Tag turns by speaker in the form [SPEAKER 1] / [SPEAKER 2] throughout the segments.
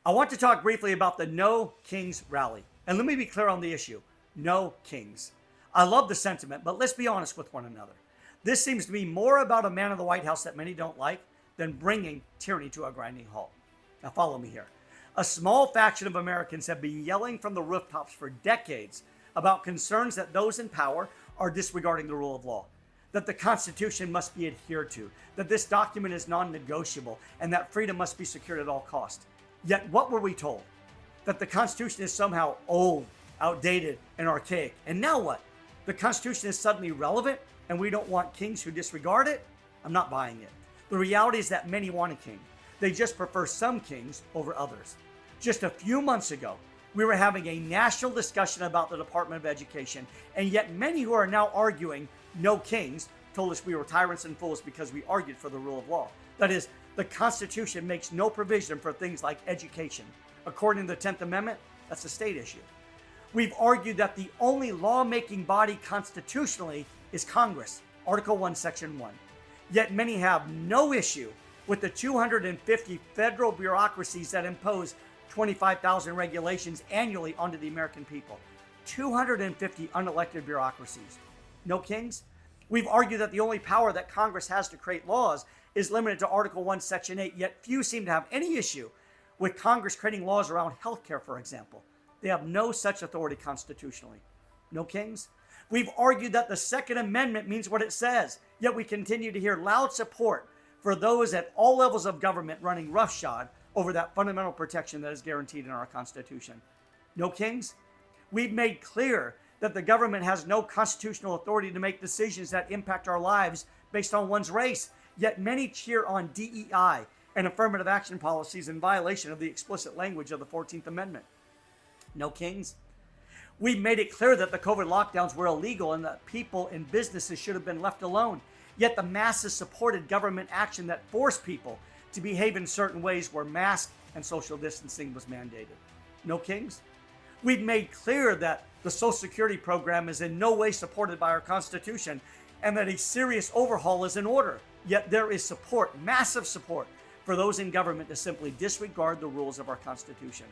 [SPEAKER 1] I want to talk briefly about the No Kings rally. And let me be clear on the issue. No kings. I love the sentiment, but let's be honest with one another. This seems to be more about a man in the White House that many don't like than bringing tyranny to a grinding halt. Now follow me here. A small faction of Americans have been yelling from the rooftops for decades about concerns that those in power are disregarding the rule of law, that the Constitution must be adhered to, that this document is non-negotiable, and that freedom must be secured at all costs. Yet what were we told? That the Constitution is somehow old, outdated, and archaic. And now what? The Constitution is suddenly relevant and we don't want kings who disregard it? I'm not buying it. The reality is that many want a king. They just prefer some kings over others. Just a few months ago, we were having a national discussion about the Department of Education, and yet many who are now arguing no kings told us we were tyrants and fools because we argued for the rule of law. That is, the Constitution makes no provision for things like education. According to the 10th Amendment, that's a state issue. We've argued that the only lawmaking body constitutionally is Congress, Article 1, Section 1. Yet many have no issue with the 250 federal bureaucracies that impose 25,000 regulations annually onto the American people. 250 unelected bureaucracies. No kings? We've argued that the only power that Congress has to create laws is limited to Article 1, Section 8, yet few seem to have any issue with Congress creating laws around healthcare, for example. They have no such authority constitutionally. No kings? We've argued that the Second Amendment means what it says, yet we continue to hear loud support for those at all levels of government running roughshod over that fundamental protection that is guaranteed in our Constitution. No kings? We've made clear that the government has no constitutional authority to make decisions that impact our lives based on one's race, yet many cheer on DEI and affirmative action policies in violation of the explicit language of the 14th Amendment. No kings? We've made it clear that the COVID lockdowns were illegal and that people and businesses should have been left alone, yet the masses supported government action that forced people to behave in certain ways where mask and social distancing was mandated. No kings? We've made clear that the Social Security program is in no way supported by our Constitution and that a serious overhaul is in order. Yet there is support, massive support, for those in government to simply disregard the rules of our Constitution.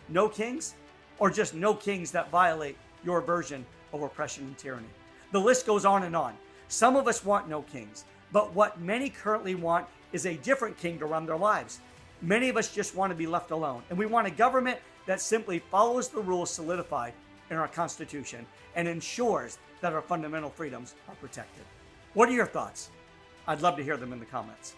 [SPEAKER 1] No kings? Or just no kings that violate your version of oppression and tyranny? The list goes on and on. Some of us want no kings, but what many currently want is a different king to run their lives. Many of us just want to be left alone, and we want a government that simply follows the rules solidified in our Constitution and ensures that our fundamental freedoms are protected. What are your thoughts? I'd love to hear them in the comments.